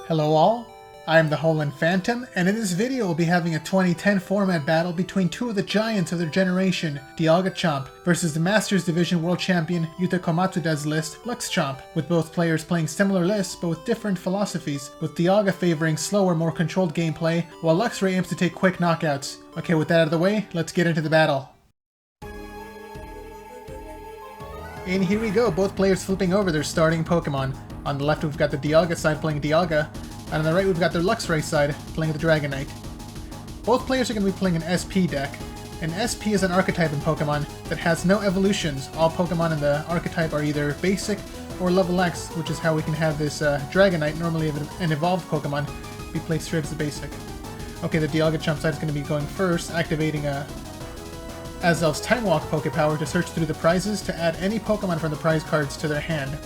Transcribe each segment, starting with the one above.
Hello all, I am the Holand Phantom, and in this video we'll be having a 2010 format battle between two of the giants of their generation, DialgaChomp, versus the Masters Division World Champion Yuta Komatsuda's list, LuxChomp, with both players playing similar lists but with different philosophies, with Dialga favoring slower, more controlled gameplay, while Luxray aims to take quick knockouts. Okay, with that out of the way, let's get into the battle. And here we go, both players flipping over their starting Pokemon. On the left we've got the Dialga side playing Dialga, and on the right we've got the Luxray side playing the Dragonite. Both players are going to be playing an SP deck. An SP is an archetype in Pokemon that has no evolutions. All Pokemon in the archetype are either basic or level X, which is how we can have this Dragonite, normally an evolved Pokemon, be played straight as a basic. Okay, the DialgaChomp side is going to be going first, activating Azelf's Time Walk Pokepower to search through the prizes to add any Pokemon from the prize cards to their hand.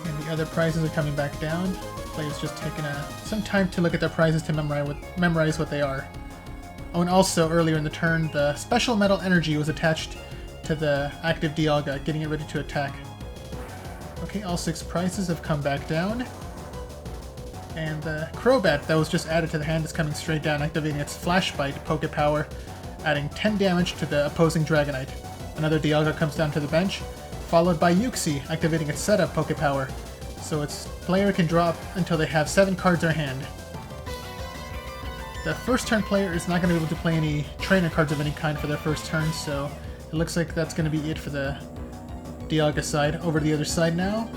And the other prizes are coming back down. Players just taking some time to look at their prizes to memorize what they are. Oh, and also earlier in the turn, the Special Metal Energy was attached to the active Dialga, getting it ready to attack. Okay, all 6 prizes have come back down. And the Crobat that was just added to the hand is coming straight down, activating its Flash Bite Pokepower, adding 10 damage to the opposing Dragonite. Another Dialga comes down to the bench, followed by Yuxi, activating its Setup Pokepower, so its player can drop until they have 7 cards in hand. The first turn player is not going to be able to play any trainer cards of any kind for their first turn, so it looks like that's going to be it for the Dialga side. Over to the other side now,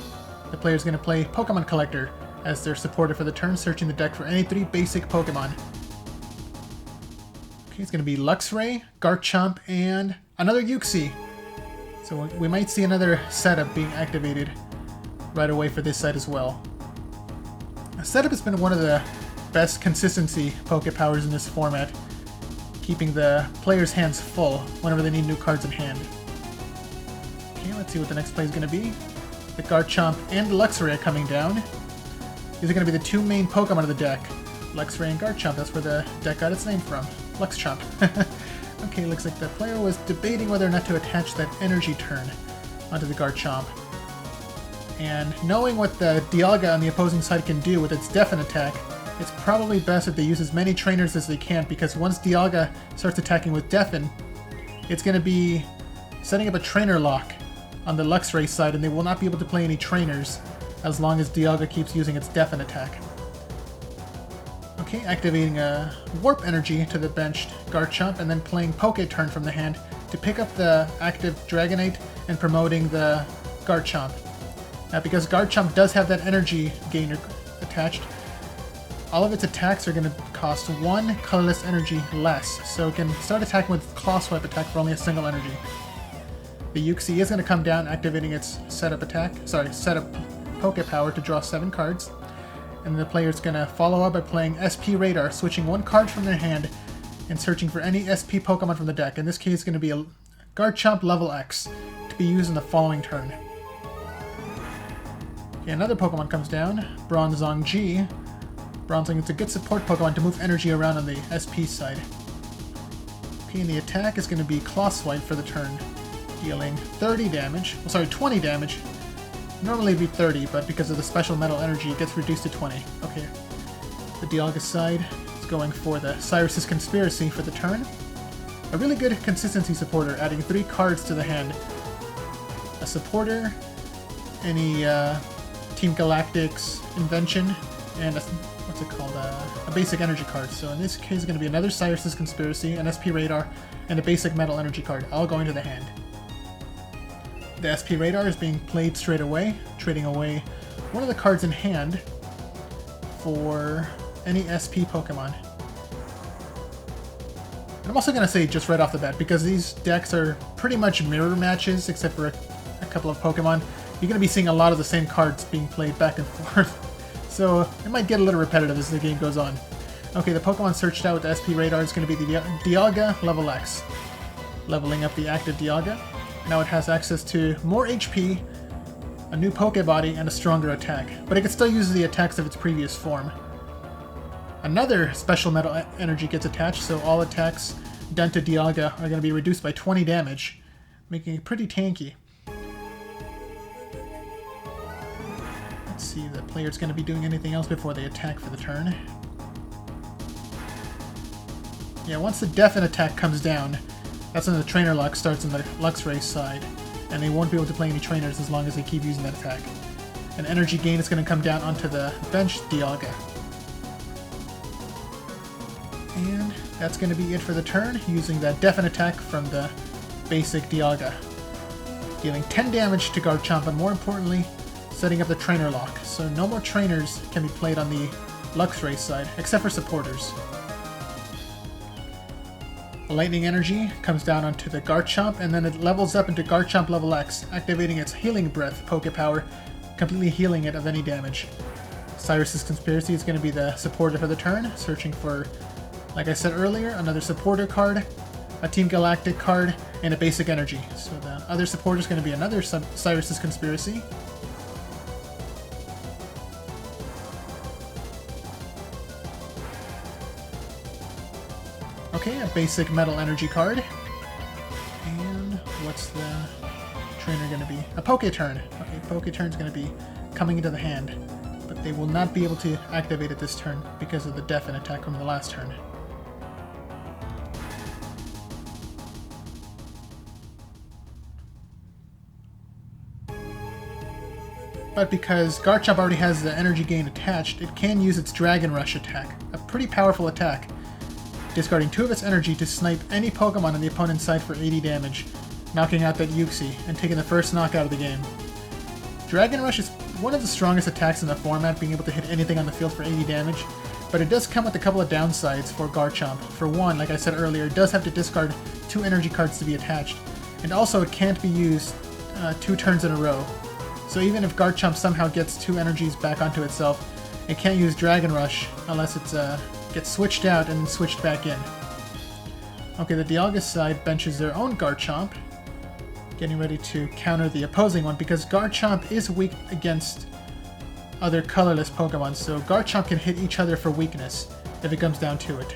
the player is going to play Pokemon Collector as their supporter for the turn, searching the deck for any 3 basic Pokemon. Okay, it's going to be Luxray, Garchomp, and another Yuxi. So we might see another setup being activated right away for this side as well. Setup has been one of the best consistency Pokepowers in this format, keeping the players' hands full whenever they need new cards in hand. Okay, let's see what the next play is going to be. The Garchomp and the Luxray are coming down. These are going to be the 2 main Pokemon of the deck. Luxray and Garchomp, that's where the deck got its name from. LuxChomp. Okay, looks like the player was debating whether or not to attach that energy turn onto the Garchomp. And knowing what the Dialga on the opposing side can do with its Deafen attack, it's probably best if they use as many trainers as they can, because once Dialga starts attacking with Deafen, it's going to be setting up a trainer lock on the Luxray side, and they will not be able to play any trainers as long as Dialga keeps using its Deafen attack. Okay, activating a Warp Energy to the benched Garchomp, and then playing Poke Turn from the hand to pick up the active Dragonite and promoting the Garchomp. Now, because Garchomp does have that energy gainer attached, all of its attacks are going to cost 1 colorless energy less, so it can start attacking with Claw Swipe attack for only a single energy. The Yuxi is going to come down, activating its Setup Pokepower to draw 7 cards. And the player is going to follow up by playing SP Radar, switching 1 card from their hand and searching for any SP Pokemon from the deck. In this case, it's going to be a Garchomp level X to be used in the following turn. Okay, another Pokemon comes down, Bronzong G. Bronzong is a good support Pokemon to move energy around on the SP side. Okay, and the attack is going to be Claw Swipe for the turn, dealing 20 damage. Normally it'd be 30, but because of the Special Metal Energy, it gets reduced to 20. Okay. The Dialga side is going for the Cyrus's Conspiracy for the turn. A really good consistency supporter, adding 3 cards to the hand. A supporter, any Team Galactic's Invention, and a basic energy card. So in this case, it's going to be another Cyrus's Conspiracy, an SP Radar, and a basic Metal Energy card, all going to the hand. The SP Radar is being played straight away, trading away one of the cards in hand for any SP Pokemon. And I'm also going to say just right off the bat, because these decks are pretty much mirror matches except for a couple of Pokemon, you're going to be seeing a lot of the same cards being played back and forth. So it might get a little repetitive as the game goes on. Okay, the Pokemon searched out with the SP Radar is going to be the Dialga level X, leveling up the active Dialga. Now it has access to more HP, a new Pokebody, and a stronger attack, but it can still use the attacks of its previous form. Another Special Metal Energy gets attached, so all attacks done to Dialga are going to be reduced by 20 damage, making it pretty tanky. Let's see if the player's going to be doing anything else before they attack for the turn. Yeah, once the Deafen attack comes down, that's when the Trainer Lock starts on the Luxray side, and they won't be able to play any trainers as long as they keep using that attack. And energy gain is going to come down onto the bench Dialga. And that's going to be it for the turn, using that Deafen attack from the basic Dialga. Dealing 10 damage to Garchomp, but more importantly, setting up the Trainer Lock. So no more trainers can be played on the Luxray side, except for supporters. The Lightning Energy comes down onto the Garchomp, and then it levels up into Garchomp level X, activating its Healing Breath Poke Power, completely healing it of any damage. Cyrus's Conspiracy is going to be the supporter for the turn, searching for, like I said earlier, another supporter card, a Team Galactic card, and a basic energy. So the other supporter is going to be another Cyrus's Conspiracy. Okay, a basic Metal Energy card. And what's the trainer going to be? A Poke Turn. Okay, Poke Turn is going to be coming into the hand, but they will not be able to activate it this turn because of the Deafen attack from the last turn. But because Garchomp already has the energy gain attached, it can use its Dragon Rush attack, a pretty powerful attack, discarding 2 of its energy to snipe any Pokemon on the opponent's side for 80 damage, knocking out that Yuxi, and taking the first knockout of the game. Dragon Rush is one of the strongest attacks in the format, being able to hit anything on the field for 80 damage, but it does come with a couple of downsides for Garchomp. For one, like I said earlier, it does have to discard 2 energy cards to be attached, and also it can't be used 2 turns in a row. So even if Garchomp somehow gets 2 energies back onto itself, it can't use Dragon Rush unless it gets switched out and switched back in. Okay, the Dialga side benches their own Garchomp, getting ready to counter the opposing one, because Garchomp is weak against other colorless Pokemon, so Garchomp can hit each other for weakness if it comes down to it.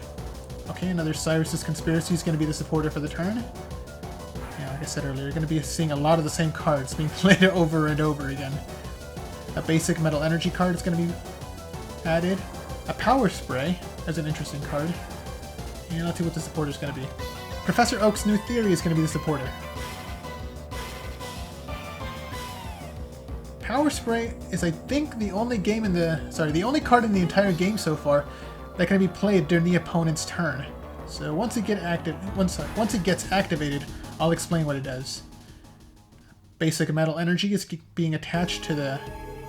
Okay, another Cyrus's Conspiracy is going to be the supporter for the turn. Yeah, like I said earlier, you're going to be seeing a lot of the same cards being played over and over again. A basic Metal Energy card is going to be added. A Power Spray as an interesting card. And let's see what the supporter is going to be. Professor Oak's New Theory is going to be the supporter. Power Spray is, I think, the only card in the entire game so far that can be played during the opponent's turn. So once it gets activated, I'll explain what it does. Basic Metal Energy is being attached to the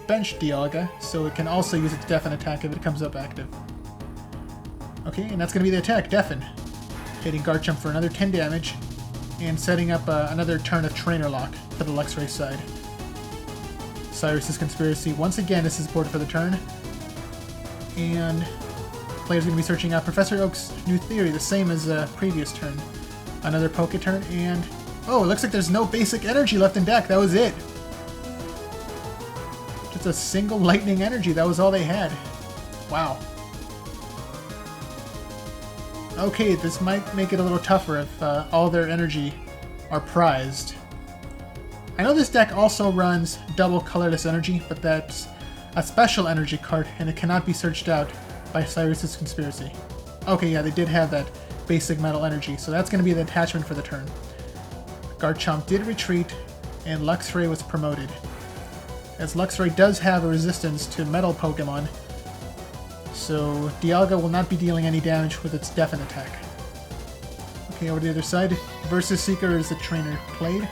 bench Dialga, so it can also use its Deafen attack if it comes up active. Okay, and that's going to be the attack, Deafen. Hitting Garchomp for another 10 damage, and setting up another turn of Trainer Lock for the Luxray side. Cyrus's Conspiracy once again is supported for the turn, and players going to be searching out Professor Oak's New Theory, the same as the previous turn. Another Poke Turn, and oh, it looks like there's no basic energy left in deck. That was it. Just a single Lightning Energy. That was all they had. Wow. Okay, this might make it a little tougher if all their energy are prized. I know this deck also runs double colorless energy, but that's a special energy card, and it cannot be searched out by Cyrus's Conspiracy. Okay, yeah, they did have that basic Metal Energy, so that's going to be the attachment for the turn. Garchomp did retreat, and Luxray was promoted. As Luxray does have a resistance to Metal Pokemon, so Dialga will not be dealing any damage with its Deafen attack. Okay, over to the other side, Versus Seeker is the trainer played,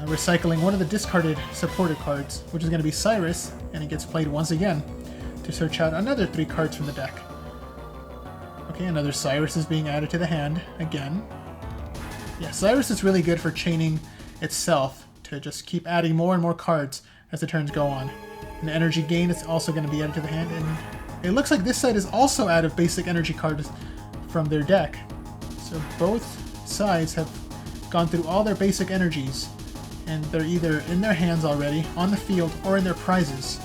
recycling one of the discarded supporter cards, which is going to be Cyrus, and it gets played once again to search out another 3 cards from the deck. Okay, another Cyrus is being added to the hand again. Yeah, Cyrus is really good for chaining itself to just keep adding more and more cards as the turns go on. And energy gain is also going to be added to the hand, and it looks like this side is also out of basic energy cards from their deck. So both sides have gone through all their basic energies, and they're either in their hands already, on the field, or in their prizes.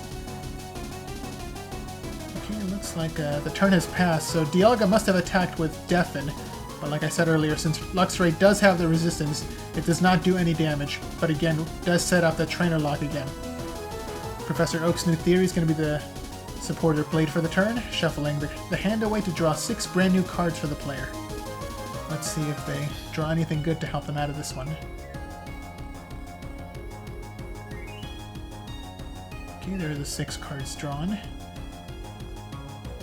Okay, it looks like the turn has passed, so Dialga must have attacked with Deafen, but like I said earlier, since Luxray does have the resistance, it does not do any damage, but again, does set up the Trainer Lock again. Professor Oak's new theory is going to be the supporter played for the turn, shuffling the hand away to draw 6 brand new cards for the player. Let's see if they draw anything good to help them out of this one. Okay, there are the 6 cards drawn.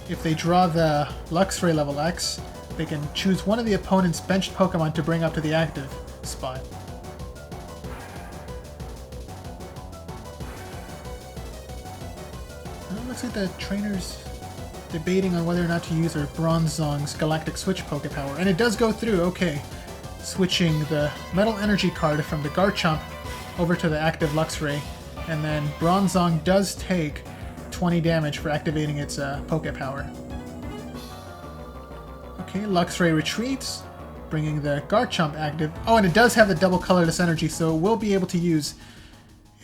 If they draw the Luxray level X, they can choose one of the opponent's benched Pokemon to bring up to the active spot. Looks like the trainer's debating on whether or not to use their Bronzong's Galactic Switch Pokepower, and it does go through, okay. Switching the Metal Energy card from the Garchomp over to the active Luxray, and then Bronzong does take 20 damage for activating its Pokepower. Okay, Luxray retreats, bringing the Garchomp active. Oh, and it does have the double colorless energy, so it will be able to use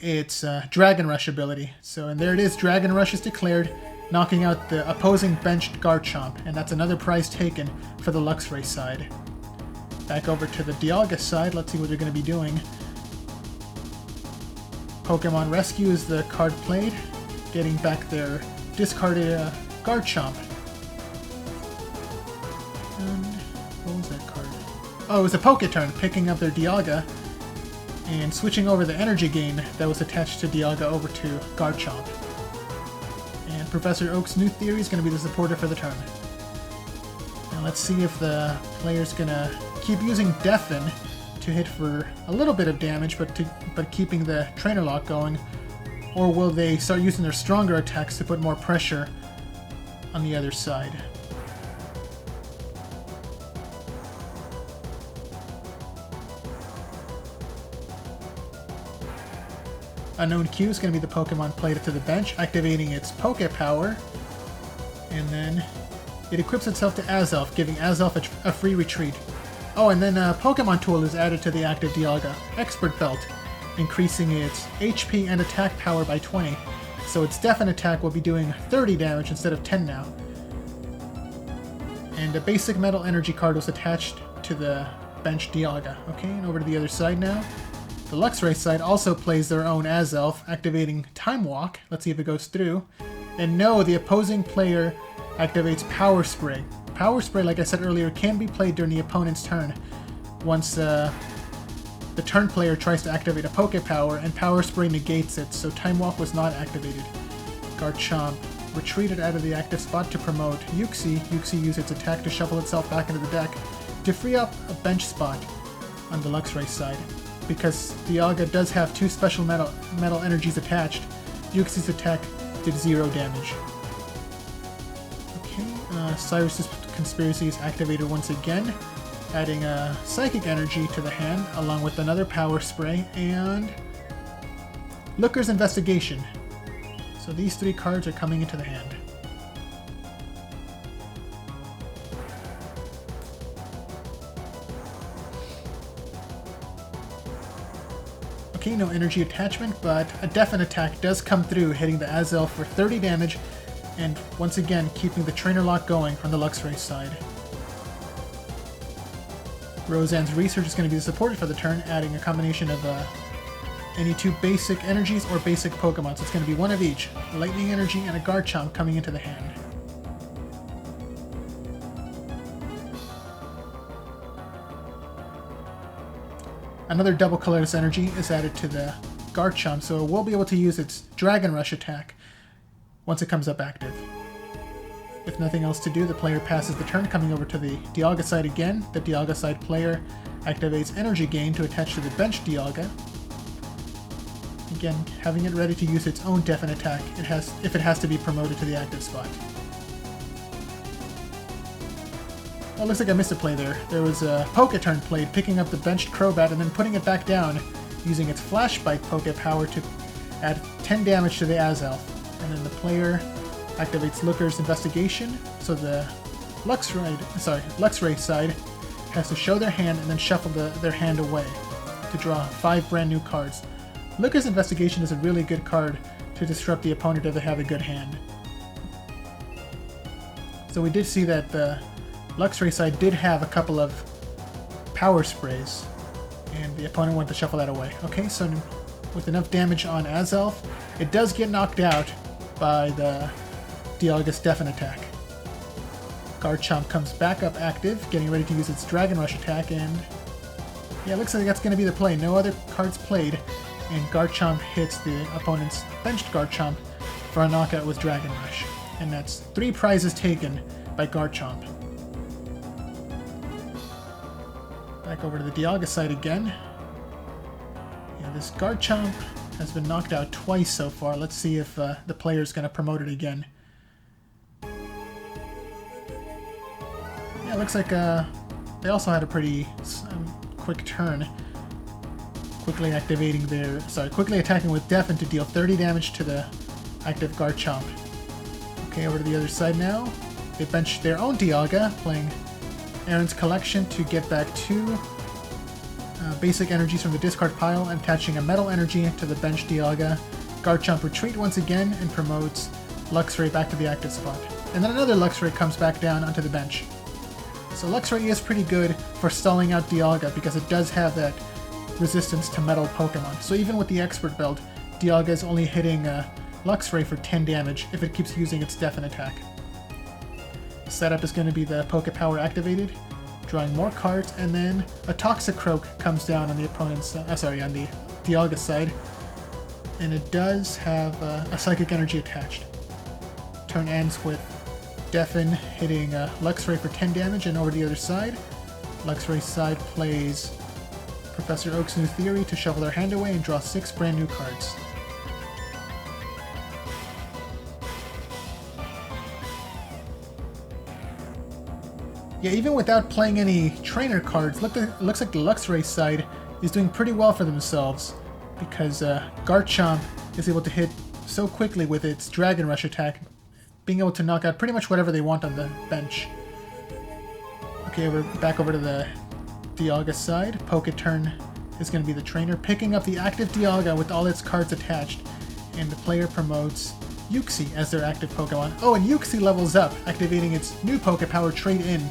its Dragon Rush ability. So, and there it is, Dragon Rush is declared, knocking out the opposing benched Garchomp, and that's another prize taken for the Luxray side. Back over to the Dialga side, let's see what they're going to be doing. Pokemon Rescue is the card played, getting back their discarded Garchomp. And what was that card? Oh, it was a Poketurn, picking up their Dialga and switching over the energy gain that was attached to Dialga over to Garchomp. And Professor Oak's new theory is going to be the supporter for the turn. Now let's see if the player's going to keep using Deafen to hit for a little bit of damage, but keeping the Trainer Lock going, or will they start using their stronger attacks to put more pressure on the other side? Unknown Q is going to be the Pokemon played to the bench, activating its Pokepower, and then it equips itself to Azelf, giving Azelf a free retreat. Oh, and then Pokemon Tool is added to the active Dialga, Expert Belt, increasing its HP and attack power by 20, so its Deafen attack will be doing 30 damage instead of 10 now. And a basic Metal Energy card was attached to the bench Dialga. Okay, and over to the other side now. The Luxray side also plays their own Azelf, activating Time Walk. Let's see if it goes through. And no, the opposing player activates Power Spray. Power Spray, like I said earlier, can be played during the opponent's turn. Once the turn player tries to activate a Pokepower, and Power Spray negates it, so Time Walk was not activated. Garchomp retreated out of the active spot to promote Yuxi. Yuxi used its attack to shuffle itself back into the deck to free up a bench spot on the Luxray side. Because Dialga does have 2 special metal energies attached, Yuxi's attack did 0 damage. Okay, Cyrus's Conspiracy is activated once again, adding a Psychic Energy to the hand, along with another Power Spray, and Looker's Investigation. So these 3 cards are coming into the hand. Okay, no energy attachment, but a Deafen attack does come through, hitting the Azelf for 30 damage, and once again keeping the Trainer Lock going on the Luxray side. Roseanne's Research is going to be supported for the turn, adding a combination of any 2 basic energies or basic Pokemon, so it's going to be one of each. A Lightning Energy and a Garchomp coming into the hand. Another double colorless energy is added to the Garchomp, so it will be able to use its Dragon Rush attack once it comes up active. With nothing else to do, the player passes the turn, coming over to the Dialga side again. The Dialga side player activates Energy Gain to attach to the bench Dialga. Again, having it ready to use its own Deafen attack if it has to be promoted to the active spot. Oh, looks like I missed a play there. There was a Poketurn played, picking up the benched Crobat and then putting it back down, using its Flashbite Pokepower to add 10 damage to the Azelf. And then the player activates Looker's Investigation, so the Luxray side has to show their hand and then shuffle their hand away to draw 5 brand new cards. Looker's Investigation is a really good card to disrupt the opponent if they have a good hand. So we did see that the Luxray side did have a couple of Power Sprays, and the opponent wanted to shuffle that away. Okay, so with enough damage on Azelf. It does get knocked out by the Dialga's Deafen attack. Garchomp comes back up active, getting ready to use its Dragon Rush attack, and yeah, it looks like that's going to be the play. No other cards played, and Garchomp hits the opponent's benched Garchomp for a knockout with Dragon Rush. And that's 3 prizes taken by Garchomp. Back over to the Dialga side again. Yeah, this Garchomp has been knocked out twice so far. Let's see if the player's going to promote it again. Yeah, it looks like they also had a pretty quick turn. Quickly attacking with Deafen to deal 30 damage to the active Garchomp. Okay, over to the other side now. They bench their own Dialga, playing Aaron's Collection to get back 2 basic energies from the discard pile and attaching a metal energy to the bench Dialga. Garchomp retreat once again and promotes Luxray back to the active spot. And then another Luxray comes back down onto the bench. So Luxray is pretty good for stalling out Dialga because it does have that resistance to metal Pokemon. So even with the Expert Belt, Dialga is only hitting Luxray for 10 damage if it keeps using its Deafen attack. The setup is going to be the Poke Power activated, drawing more cards, and then a Toxicroak comes down on the opponent's, on the Dialga side, and it does have a Psychic Energy attached. Turn ends with Deafen hitting Luxray for 10 damage, and over the other side, Luxray's side plays Professor Oak's New Theory to shuffle their hand away and draw 6 brand new cards. Yeah, even without playing any trainer cards, looks like the Luxray side is doing pretty well for themselves because Garchomp is able to hit so quickly with its Dragon Rush attack, being able to knock out pretty much whatever they want on the bench. Okay, we're back over to the Dialga side. Poketurn is going to be the trainer, picking up the active Dialga with all its cards attached, and the player promotes Yuxi as their active Pokemon. Oh, and Yuxi levels up, activating its new Poke Power Trade-In.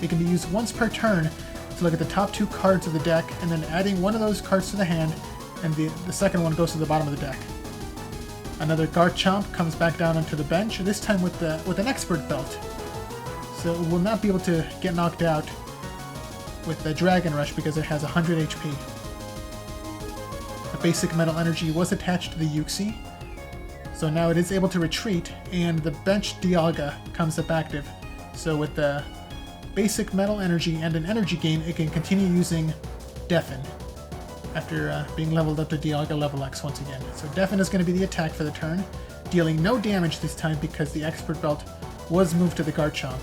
It can be used once per turn to look at the top 2 cards of the deck, and then adding one of those cards to the hand, and the second one goes to the bottom of the deck. Another Garchomp comes back down onto the bench, this time with an Expert Belt. So it will not be able to get knocked out with the Dragon Rush because it has 100 HP. The basic Metal Energy was attached to the Yuxi, so now it is able to retreat, and the bench Dialga comes up active. So with the basic Metal Energy and an energy gain, it can continue using Deafen after being leveled up to Dialga level X once again. So Deafen is going to be the attack for the turn, dealing no damage this time because the Expert Belt was moved to the Garchomp,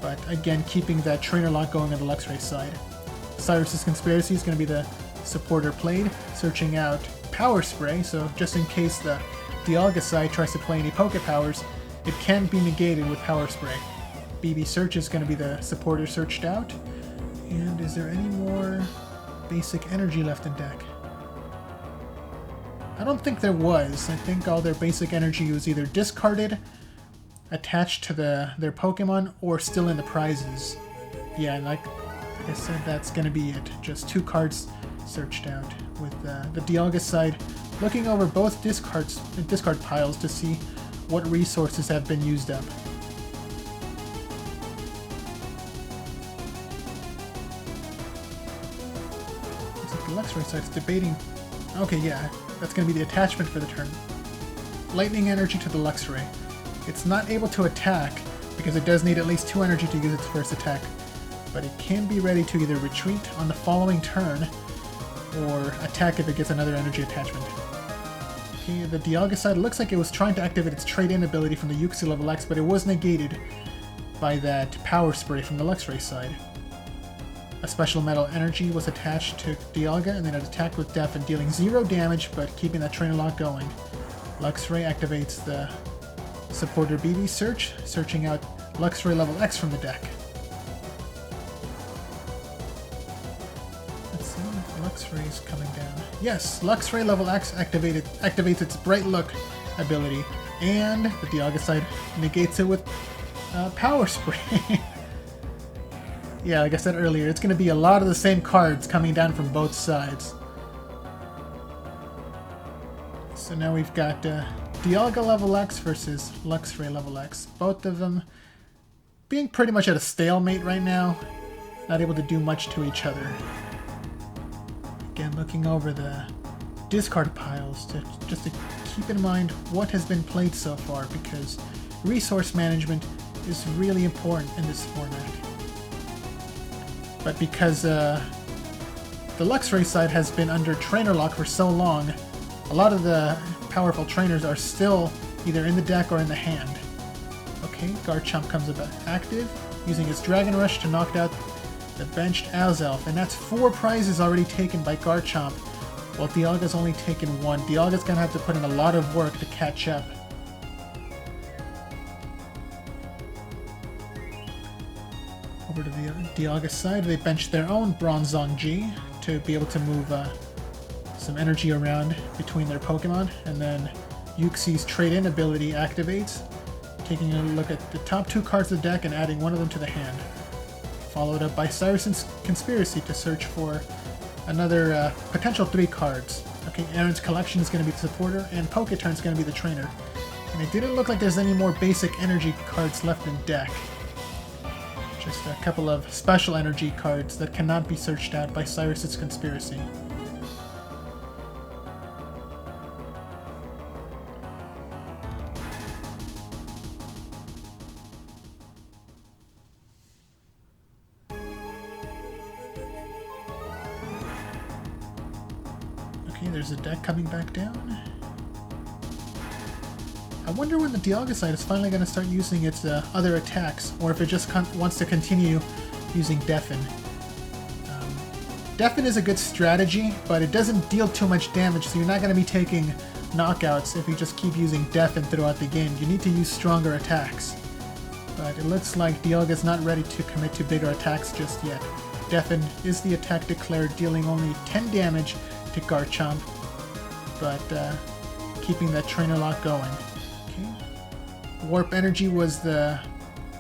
but again keeping that trainer lock going on the Luxray side. Cyrus's Conspiracy is going to be the supporter played, searching out Power Spray, so just in case the Dialga side tries to play any Poke Powers, it can be negated with Power Spray. BB Search is going to be the supporter searched out. And is there any more basic energy left in deck? I don't think there was. I think all their basic energy was either discarded, attached to their Pokemon, or still in the prizes. Yeah, and like I said, that's going to be it. Just 2 cards searched out, with the Dialga side looking over both discard piles to see what resources have been used up. Looks like the Luxray side's debating. Okay, yeah, that's going to be the attachment for the turn. Lightning Energy to the Luxray. It's not able to attack because it does need at least 2 energy to use its first attack, but it can be ready to either retreat on the following turn or attack if it gets another energy attachment. Okay, the Dialga side looks like it was trying to activate its Trade-In ability from the Yuxi level X, but it was negated by that Power Spray from the Luxray side. A special Metal Energy was attached to Dialga, and then it attacked with Deafen, dealing 0 damage but keeping that trainer lock going. Luxray activates the supporter BB Search, searching out Luxray level X from the deck. Let's see if Luxray's coming down. Yes, Luxray level X activates its Bright Look ability, and the Dialga side negates it with Power Spray. Yeah, like I said earlier, it's going to be a lot of the same cards coming down from both sides. So now we've got Dialga level X versus Luxray level X. Both of them being pretty much at a stalemate right now. Not able to do much to each other. Again, looking over the discard piles just to keep in mind what has been played so far, because resource management is really important in this format. But because the Luxray side has been under trainer lock for so long, a lot of the powerful trainers are still either in the deck or in the hand. Okay, Garchomp comes about active, using his Dragon Rush to knock out the benched Azelf, and that's 4 prizes already taken by Garchomp, while Dialga's only taken 1. Dialga's gonna have to put in a lot of work to catch up. Over to the Dialga side, they benched their own Bronzong G to be able to move some energy around between their Pokemon, and then Yuxi's Trade-In ability activates, taking a look at the top 2 cards of the deck and adding one of them to the hand. Followed up by Cyrus's Conspiracy to search for another potential 3 cards. Okay, Aaron's Collection is going to be the supporter, and Poketurn is going to be the trainer. And it didn't look like there's any more basic energy cards left in deck. Just a couple of special energy cards that cannot be searched out by Cyrus's Conspiracy. Okay, there's a deck coming back down. I wonder when the Dialga side is finally going to start using its other attacks, or if it just wants to continue using Deafen. Deafen is a good strategy, but it doesn't deal too much damage, so you're not going to be taking knockouts if you just keep using Deafen throughout the game. You need to use stronger attacks. But it looks like Dialga's not ready to commit to bigger attacks just yet. Deafen is the attack declared, dealing only 10 damage to Garchomp, but keeping that trainer lock going. Warp Energy was the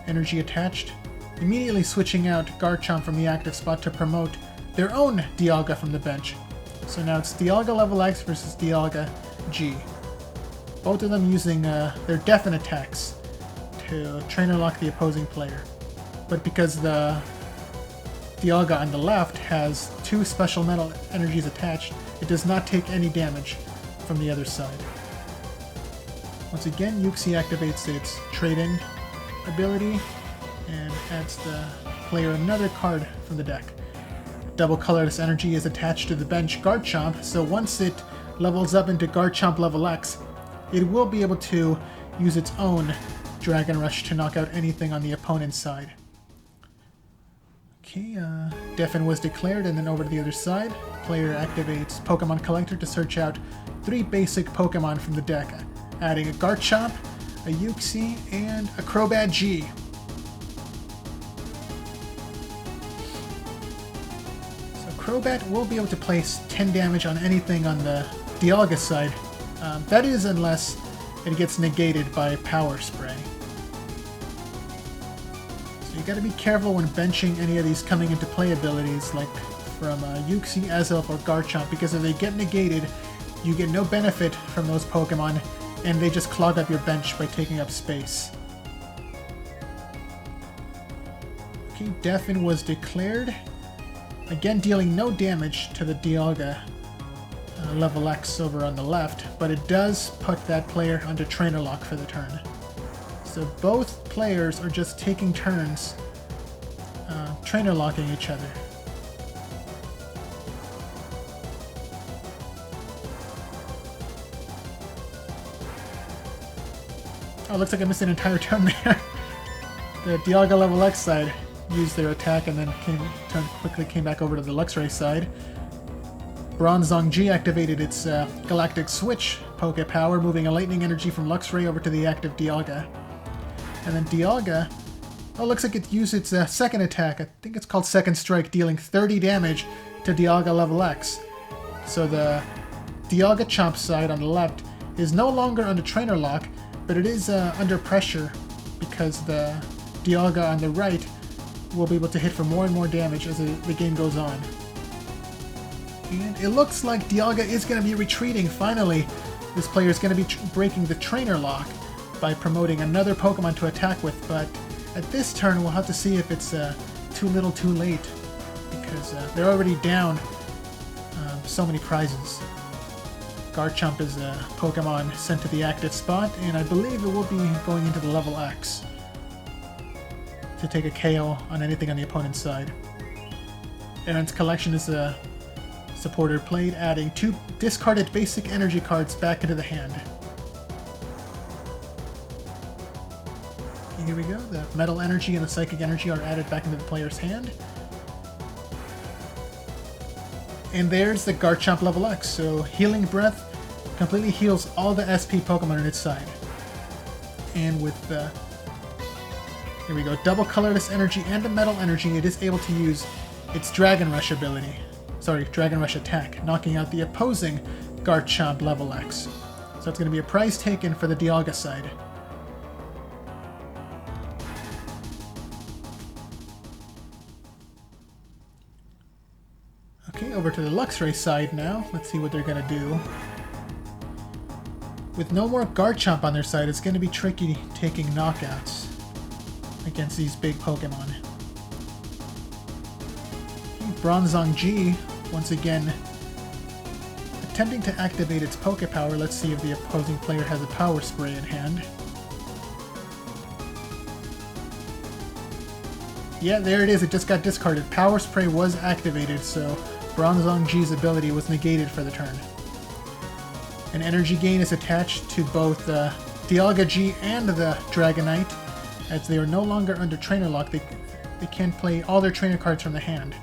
energy attached, immediately switching out Garchomp from the active spot to promote their own Dialga from the bench. So now it's Dialga level X versus Dialga G. Both of them using their Deafen attacks to trainer lock the opposing player. But because the Dialga on the left has 2 special metal energies attached, it does not take any damage from the other side. Once again, Yuxi activates its Trade-In ability and adds the player another card from the deck. Double Colorless Energy is attached to the bench Garchomp, so once it levels up into Garchomp level X, it will be able to use its own Dragon Rush to knock out anything on the opponent's side. Okay, Deafen was declared, and then over to the other side, player activates Pokemon Collector to search out 3 basic Pokemon from the deck, adding a Garchomp, a Yuxi, and a Crobat G. So Crobat will be able to place 10 damage on anything on the Dialga side. That is unless it gets negated by Power Spray. So you gotta be careful when benching any of these coming into play abilities, like from Yuxi, Azelf, or Garchomp, because if they get negated, you get no benefit from those Pokemon, and they just clog up your bench by taking up space. Okay, Deafen was declared, again dealing no damage to the Dialga level X over on the left, but it does put that player under trainer lock for the turn. So both players are just taking turns trainer locking each other. Oh, looks like I missed an entire turn there. The Dialga level X side used their attack and then quickly came back over to the Luxray side. Bronzong G activated its Galactic Switch Poke Power, moving a Lightning Energy from Luxray over to the active Dialga. And then Dialga, oh, looks like it used its second attack. I think it's called Second Strike, dealing 30 damage to Dialga level X. So the DialgaChomp side on the left is no longer under trainer lock, but it is under pressure because the Dialga on the right will be able to hit for more and more damage as the game goes on. And it looks like Dialga is going to be retreating finally. this player is going to be breaking the trainer lock by promoting another Pokemon to attack with, but at this turn we'll have to see if it's too little too late, because they're already down so many prizes. Garchomp is a Pokemon sent to the active spot, and I believe it will be going into the level X to take a KO on anything on the opponent's side. Aaron's collection is a supporter played, adding 2 discarded basic energy cards back into the hand. Here we go, the metal energy and the psychic energy are added back into the player's hand. And there's the Garchomp level X, so Healing Breath completely heals all the SP Pokemon on its side. And with the, here we go, double colorless energy and the metal energy, it is able to use its Dragon Rush ability. Sorry, Dragon Rush attack, knocking out the opposing Garchomp level X. So it's going to be a prize taken for the Dialga side. Okay, over to the Luxray side now. Let's see what they're going to do. With no more Garchomp on their side, it's going to be tricky taking knockouts against these big Pokemon. Bronzong G, once again, attempting to activate its Poke Power. Let's see if the opposing player has a Power Spray in hand. Yeah, there it is. It just got discarded. Power Spray was activated, so Bronzong G's ability was negated for the turn. An energy gain is attached to both the Dialga G and the Dragonite. As they are no longer under trainer lock, they can play all their trainer cards from the hand.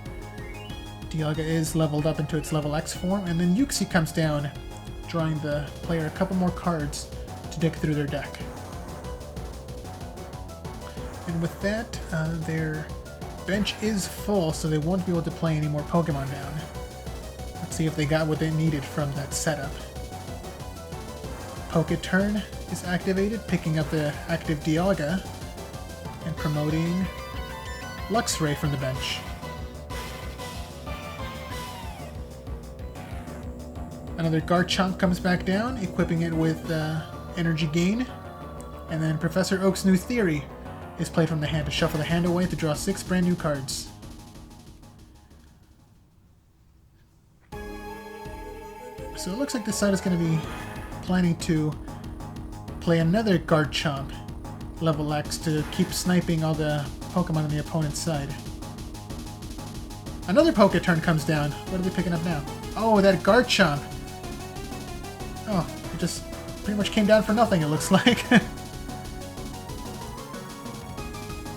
Dialga is leveled up into its level X form, and then Yuxi comes down, drawing the player a couple more cards to dig through their deck. And with that, their bench is full, so they won't be able to play any more Pokemon down. Let's see if they got what they needed from that setup. Poke Turn is activated, picking up the active Dialga and promoting Luxray from the bench. Another Garchomp comes back down, equipping it with Energy Gain. And then Professor Oak's New Theory is played from the hand to shuffle the hand away to draw 6 brand new cards. So it looks like this side is going to be planning to play another Garchomp level X to keep sniping all the Pokemon on the opponent's side. Another Poke Turn comes down. What are they picking up now? Oh, that Garchomp! Oh, it just pretty much came down for nothing, it looks like.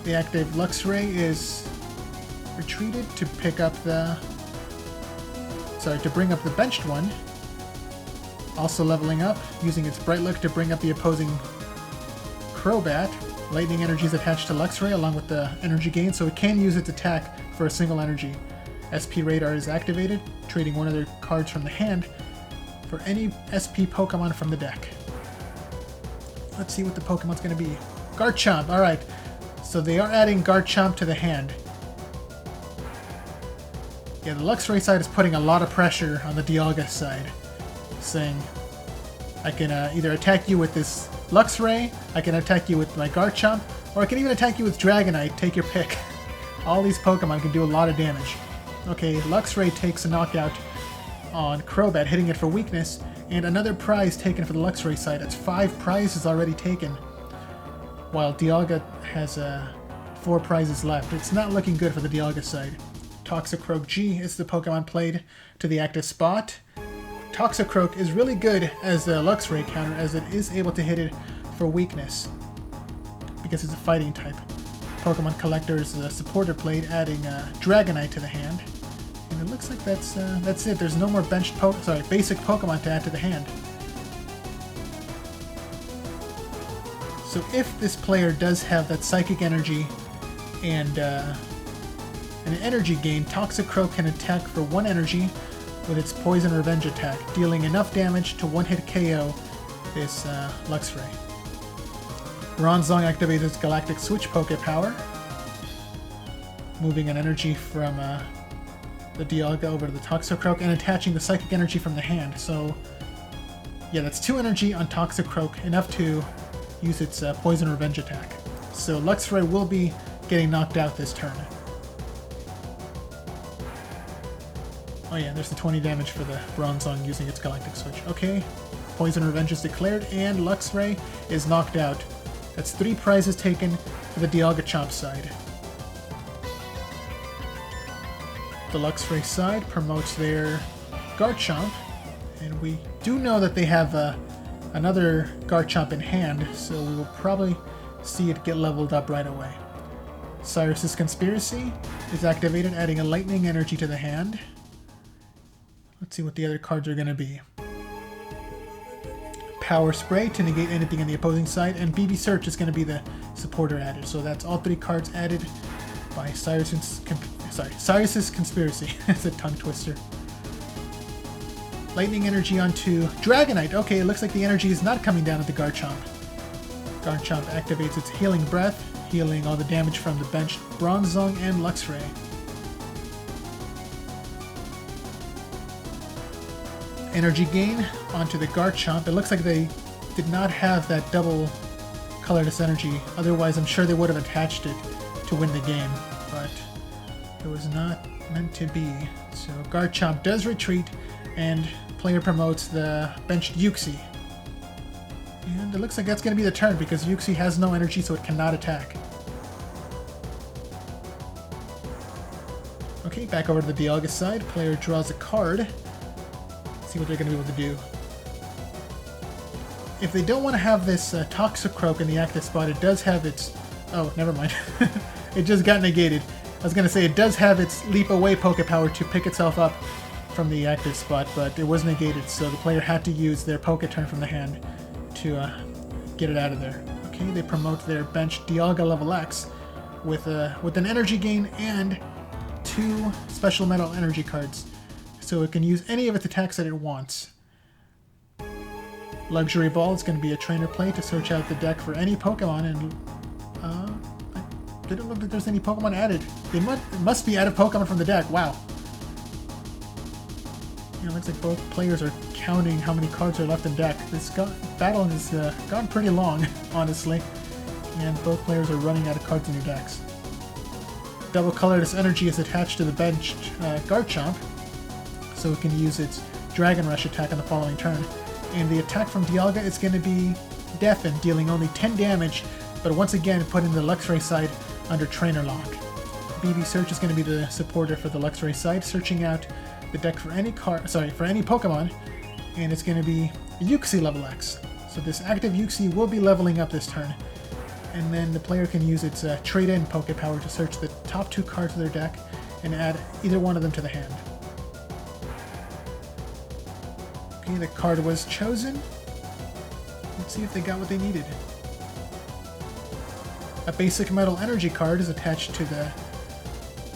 The active Luxray is retreated to pick up the... Sorry, to bring up the benched one. Also leveling up, using its Bright Look to bring up the opposing Crobat. Lightning energy is attached to Luxray along with the energy gain, so it can use its attack for a single energy. SP Radar is activated, trading one of their cards from the hand for any SP Pokemon from the deck. Let's see what the Pokemon's going to be. Garchomp, alright. So they are adding Garchomp to the hand. Yeah, the Luxray side is putting a lot of pressure on the Dialga side, saying, I can either attack you with this Luxray, I can attack you with my Garchomp, or I can even attack you with Dragonite, take your pick. All these Pokemon can do a lot of damage. Okay, Luxray takes a knockout on Crobat, hitting it for weakness, and another prize taken for the Luxray side. That's 5 prizes already taken, while Dialga has 4 prizes left. It's not looking good for the Dialga side. Toxicroak G is the Pokemon played to the active spot. Toxicroak is really good as a Luxray counter, as it is able to hit it for weakness, because it's a fighting type. Pokemon Collector is the supporter played, adding Dragonite to the hand. And it looks like that's it. There's no more basic Pokemon to add to the hand. So if this player does have that Psychic Energy and an Energy Gain, Toxicroak can attack for 1 energy with its Poison Revenge attack, dealing enough damage to one-hit KO this Luxray. Bronzong activates its Galactic Switch Poke Power, moving an energy from the Dialga over to the Toxicroak and attaching the Psychic Energy from the hand. So Yeah, that's 2 energy on Toxic Croak, enough to use its Poison Revenge attack. So Luxray will be getting knocked out this turn. Oh yeah, there's the 20 damage for the Bronzong using its Galactic Switch. Okay, Poison Revenge is declared, and Luxray is knocked out. That's 3 prizes taken for the DialgaChomp side. The Luxray side promotes their Garchomp, and we do know that they have another Garchomp in hand, so we will probably see it get leveled up right away. Cyrus's Conspiracy is activated, adding a lightning energy to the hand. Let's see what the other cards are going to be. Power Spray to negate anything on the opposing side, and BB Search is going to be the supporter added. So that's all 3 cards added by Cyrus's Conspiracy. It's a tongue twister. Lightning energy onto Dragonite. Okay, it looks like the energy is not coming down at the Garchomp. Garchomp activates its Healing Breath, healing all the damage from the benched Bronzong and Luxray. Energy gain onto the Garchomp. It looks like they did not have that double colorless energy, otherwise I'm sure they would have attached it to win the game, but it was not meant to be. So Garchomp does retreat, and player promotes the benched Yuxi. And it looks like that's going to be the turn, because Yuxi has no energy, so it cannot attack. Okay, back over to the Dialga side. Player draws a card. See what they're going to be able to do. If they don't want to have this Toxicroak in the active spot, it does have its... Oh, never mind. It just got negated. I was going to say it does have its Leap Away Poke Power to pick itself up from the active spot, but it was negated, so the player had to use their Poke Turn from the hand to get it out of there. Okay, they promote their bench Dialga level X with an energy gain and 2 special metal energy cards, so it can use any of its attacks that it wants. Luxury Ball is going to be a trainer play to search out the deck for any Pokemon, and I don't know if there's any Pokemon added. It must be added Pokemon from the deck. Wow. It looks like both players are counting how many cards are left in deck. This battle has gone pretty long, honestly, and both players are running out of cards in their decks. Double colorless energy is attached to the benched Garchomp, so it can use its Dragon Rush attack on the following turn. And the attack from Dialga is going to be Deafened, dealing only 10 damage, but once again putting the Luxray side under Trainer Lock. BB Search is going to be the supporter for the Luxray side, searching out the deck for any Pokemon, and it's going to be Yuxi level X. So this active Yuxi will be leveling up this turn, and then the player can use its Trade-In Poke Power to search the top 2 cards of their deck and add either one of them to the hand. Okay, the card was chosen. Let's see if they got what they needed. A basic metal energy card is attached to the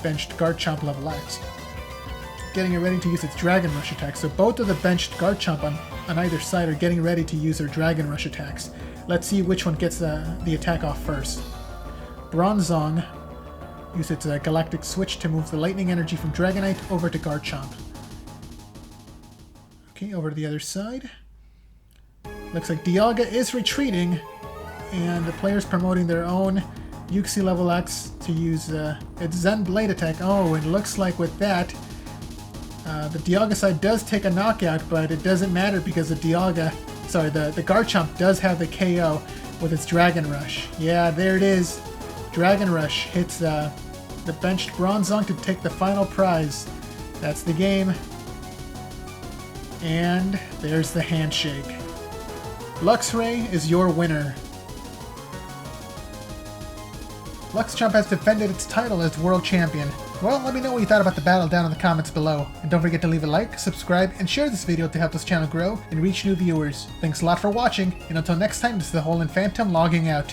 benched Garchomp level X, getting it ready to use its Dragon Rush attack. So both of the benched Garchomp on either side are getting ready to use their Dragon Rush attacks. Let's see which one gets the attack off first. Bronzong uses its Galactic Switch to move the lightning energy from Dragonite over to Garchomp. Okay, over to the other side. Looks like Dialga is retreating, and the player's promoting their own Yuxi level X to use its Zen Blade attack. Oh, it looks like with that, the Dialga side does take a knockout, but it doesn't matter because the Garchomp does have the KO with its Dragon Rush. Yeah, there it is. Dragon Rush hits the benched Bronzong to take the final prize. That's the game. And there's the handshake. Luxray is your winner. LuxChomp has defended its title as World Champion. Well, let me know what you thought about the battle down in the comments below. And don't forget to leave a like, subscribe, and share this video to help this channel grow and reach new viewers. Thanks a lot for watching, and until next time, this is the Hole and Phantom logging out.